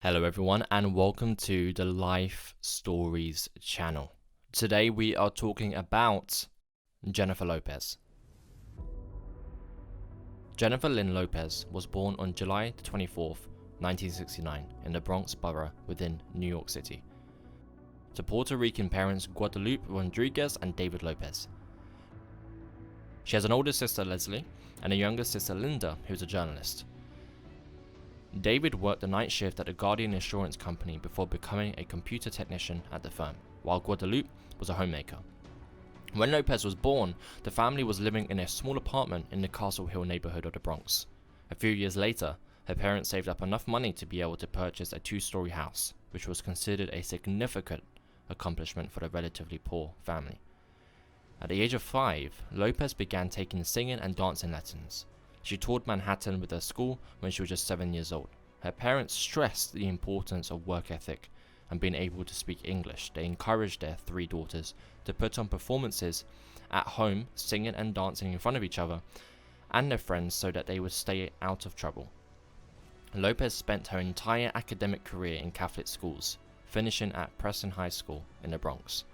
Hello everyone and welcome to the Life Stories channel. Today we are talking about Jennifer Lopez. Jennifer Lynn Lopez was born on July 24th, 1969 in the Bronx borough within New York City to Puerto Rican parents Guadalupe Rodriguez and David Lopez. She has an older sister Leslie and a younger sister Linda, who's a journalist. David worked the night shift at a Guardian insurance company before becoming a computer technician at the firm, while Guadalupe was a homemaker. When Lopez was born, the family was living in a small apartment in the Castle Hill neighborhood of the Bronx. A few years later, her parents saved up enough money to be able to purchase a two-story house, which was considered a significant accomplishment for the relatively poor family. At the age of 5, Lopez began taking singing and dancing lessons. She toured Manhattan with her school when she was just 7 years old. Her parents stressed the importance of work ethic and being able to speak English. They encouraged their 3 daughters to put on performances at home, singing and dancing in front of each other and their friends so that they would stay out of trouble. Lopez spent her entire academic career in Catholic schools, finishing at Preston High School in the Bronx.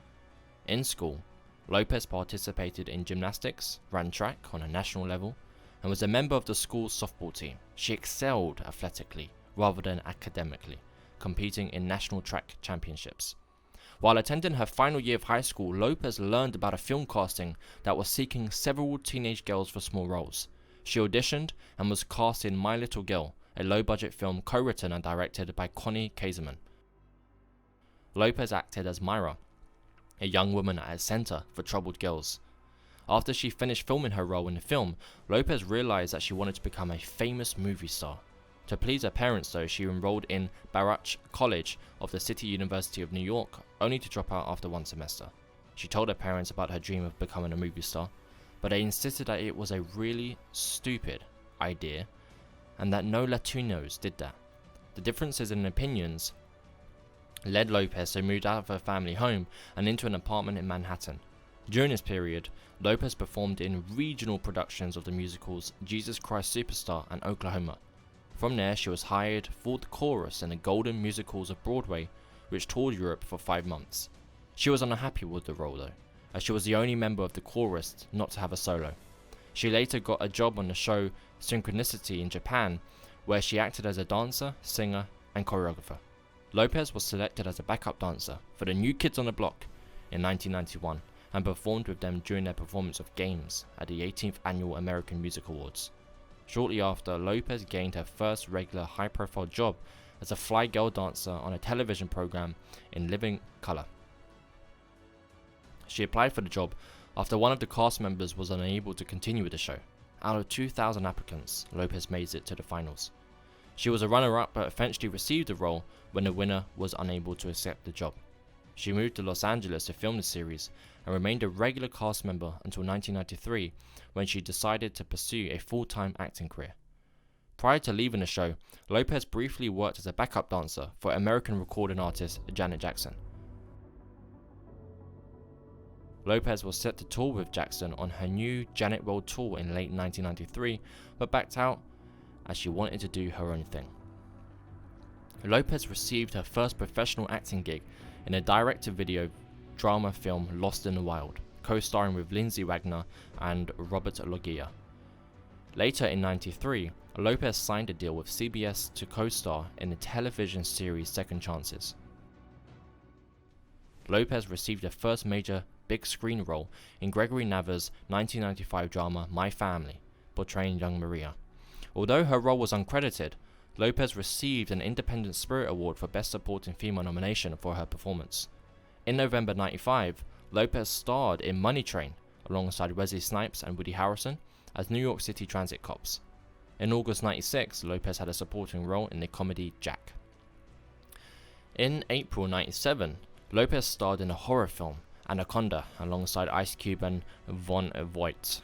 In school, Lopez participated in gymnastics, ran track on a national level, and was a member of the school's softball team. She excelled athletically rather than academically, competing in national track championships. While attending her final year of high school, Lopez learned about a film casting that was seeking several teenage girls for small roles. She auditioned and was cast in My Little Girl, a low-budget film co-written and directed by Connie Kaiserman. Lopez acted as Myra, a young woman at a center for troubled girls. After she finished filming her role in the film, Lopez realized that she wanted to become a famous movie star. To please her parents though, she enrolled in Baruch College of the City University of New York, only to drop out after 1 semester. She told her parents about her dream of becoming a movie star, but they insisted that it was a really stupid idea and that no Latinos did that. The differences in opinions led Lopez to move out of her family home and into an apartment in Manhattan. During this period, Lopez performed in regional productions of the musicals Jesus Christ Superstar and Oklahoma. From there, she was hired for the chorus in the Golden Musicals of Broadway, which toured Europe for 5 months. She was unhappy with the role though, as she was the only member of the chorus not to have a solo. She later got a job on the show Synchronicity in Japan, where she acted as a dancer, singer, and choreographer. Lopez was selected as a backup dancer for the New Kids on the Block in 1991. And performed with them during their performance of Games at the 18th Annual American Music Awards. Shortly after, Lopez gained her first regular high-profile job as a fly girl dancer on a television program in living color. She applied for the job after one of the cast members was unable to continue with the show. Out of 2,000 applicants, Lopez made it to the finals. She was a runner-up but eventually received the role when the winner was unable to accept the job. She moved to Los Angeles to film the series and remained a regular cast member until 1993, when she decided to pursue a full-time acting career. Prior to leaving the show, Lopez briefly worked as a backup dancer for American recording artist Janet Jackson. Lopez was set to tour with Jackson on her new Janet World Tour in late 1993, but backed out as she wanted to do her own thing. Lopez received her first professional acting gig in a direct-to-video drama film Lost in the Wild, co-starring with Lindsay Wagner and Robert Loggia. Later in 1993, Lopez signed a deal with CBS to co-star in the television series Second Chances. Lopez received her first major big-screen role in Gregory Nava's 1995 drama My Family, portraying young Maria. Although her role was uncredited, Lopez received an Independent Spirit Award for Best Supporting Female nomination for her performance. In November 1995, Lopez starred in Money Train alongside Wesley Snipes and Woody Harrelson as New York City transit cops. In August 1996, Lopez had a supporting role in the comedy Jack. In April 1997, Lopez starred in a horror film, Anaconda, alongside Ice Cube and Von Voigt.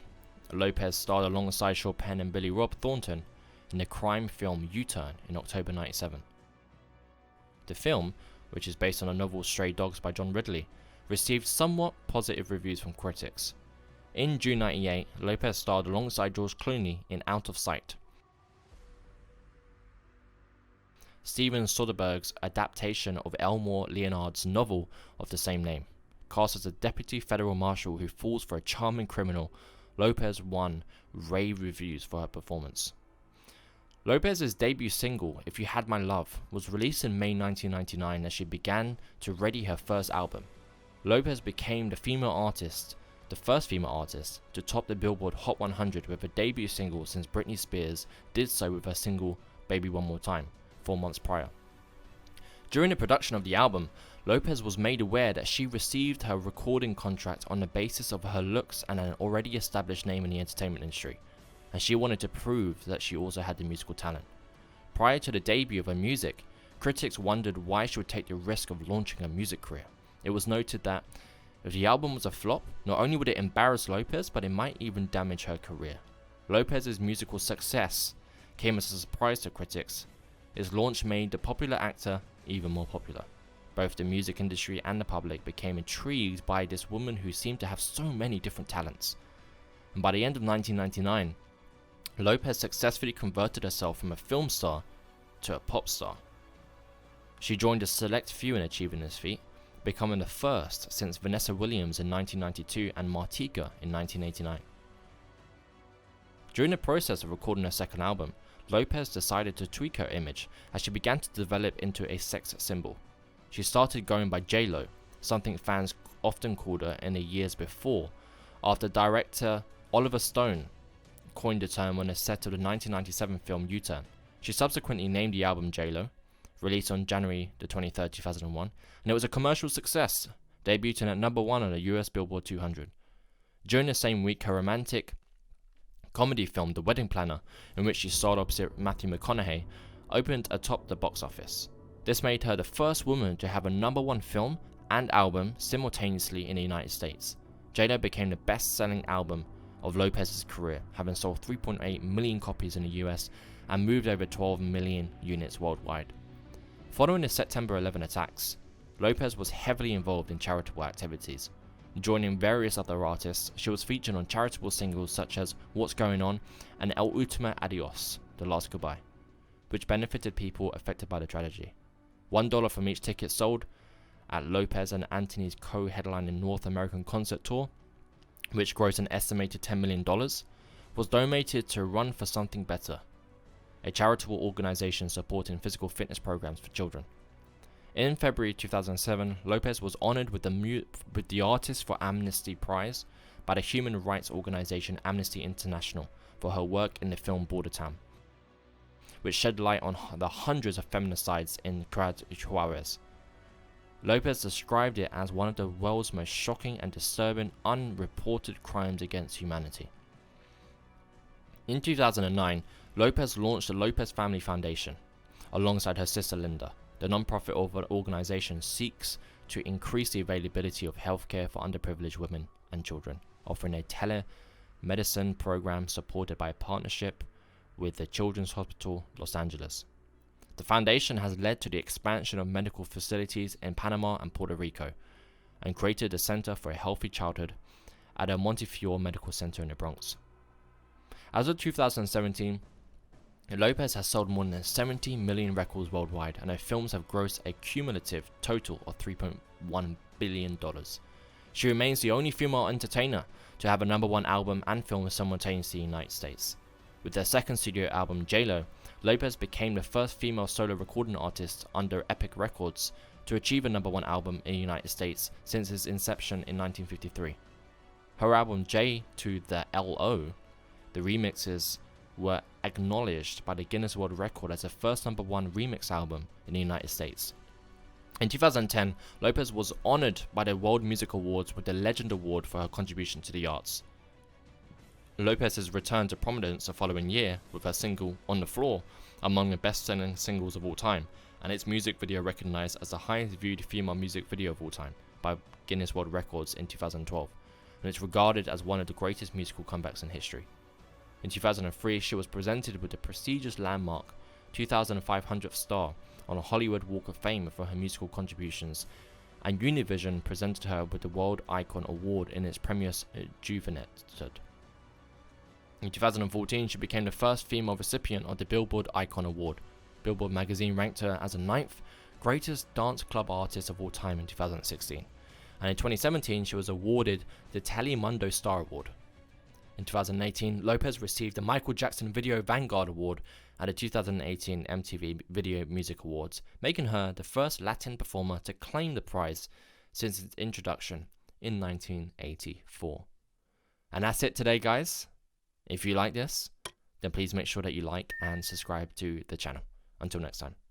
Lopez starred alongside Sean Penn and Billy Bob Thornton in the crime film U-Turn in October 1997. The film, which is based on a novel Stray Dogs by John Ridley, received somewhat positive reviews from critics. In June 1998, Lopez starred alongside George Clooney in Out of Sight. Steven Soderbergh's adaptation of Elmore Leonard's novel of the same name. Cast as a deputy federal marshal who falls for a charming criminal, Lopez won rave reviews for her performance. Lopez's debut single, If You Had My Love, was released in May 1999 as she began to ready her first album. Lopez became the first female artist to top the Billboard Hot 100 with a debut single since Britney Spears did so with her single Baby One More Time 4 months prior. During the production of the album, Lopez was made aware that she received her recording contract on the basis of her looks and an already established name in the entertainment industry, and she wanted to prove that she also had the musical talent. Prior to the debut of her music, critics wondered why she would take the risk of launching a music career. It was noted that if the album was a flop, not only would it embarrass Lopez, but it might even damage her career. Lopez's musical success came as a surprise to critics. Its launch made the popular actor even more popular. Both the music industry and the public became intrigued by this woman who seemed to have so many different talents. And by the end of 1999, Lopez successfully converted herself from a film star to a pop star. She joined a select few in achieving this feat, becoming the first since Vanessa Williams in 1992 and Martika in 1989. During the process of recording her second album, Lopez decided to tweak her image as she began to develop into a sex symbol. She started going by J-Lo, something fans often called her in the years before, after director Oliver Stone coined the term on the set of the 1997 film U-Turn. She subsequently named the album J-Lo, released on January the 23rd, 2001, and it was a commercial success, debuting at number 1 on the US Billboard 200. During the same week, her romantic comedy film The Wedding Planner, in which she starred opposite Matthew McConaughey, opened atop the box office. This made her the first woman to have a number 1 film and album simultaneously in the United States. J-Lo became the best-selling album of Lopez's career, having sold 3.8 million copies in the US and moved over 12 million units worldwide. Following the September 11 attacks, Lopez was heavily involved in charitable activities. Joining various other artists, she was featured on charitable singles such as What's Going On and El Último Adiós, The Last Goodbye, which benefited people affected by the tragedy. $1 from each ticket sold at Lopez and Anthony's co-headlining North American concert tour, which grossed an estimated $10 million, was donated to Run for Something Better, a charitable organization supporting physical fitness programs for children. In February 2007, Lopez was honored with the Artist for Amnesty Prize by the human rights organization Amnesty International for her work in the film Border Town, which shed light on the hundreds of feminicides in Ciudad Juarez. Lopez described it as one of the world's most shocking and disturbing unreported crimes against humanity. In 2009, Lopez launched the Lopez Family Foundation alongside her sister Linda. The non-profit organization seeks to increase the availability of healthcare for underprivileged women and children, offering a telemedicine program supported by a partnership with the Children's Hospital Los Angeles. The foundation has led to the expansion of medical facilities in Panama and Puerto Rico, and created a Center for a Healthy Childhood at a Montefiore Medical Center in the Bronx. As of 2017, Lopez has sold more than 70 million records worldwide, and her films have grossed a cumulative total of $3.1 billion. She remains the only female entertainer to have a number 1 album and film simultaneously in the United States. With their second studio album, J-Lo, Lopez became the first female solo recording artist under Epic Records to achieve a number 1 album in the United States since its inception in 1953. Her album J to the LO, the remixes were acknowledged by the Guinness World Record as the first number 1 remix album in the United States. In 2010, Lopez was honored by the World Music Awards with the Legend Award for her contribution to the arts. Lopez's return to prominence the following year with her single On the Floor among the best-selling singles of all time, and its music video recognized as the highest viewed female music video of all time by Guinness World Records in 2012, and it's regarded as one of the greatest musical comebacks in history. In 2003, she was presented with the prestigious landmark 2,500th star on a Hollywood Walk of Fame for her musical contributions, and Univision presented her with the World Icon Award in its premier's Juvenated. In 2014, she became the first female recipient of the Billboard Icon Award, Billboard magazine ranked her as the 9th greatest dance club artist of all time in 2016. And in 2017, she was awarded the Telemundo Star Award. In 2018, Lopez received the Michael Jackson Video Vanguard Award at the 2018 MTV Video Music Awards, making her the first Latin performer to claim the prize since its introduction in 1984. And that's it today, guys. If you like this, then please make sure that you like and subscribe to the channel. Until next time.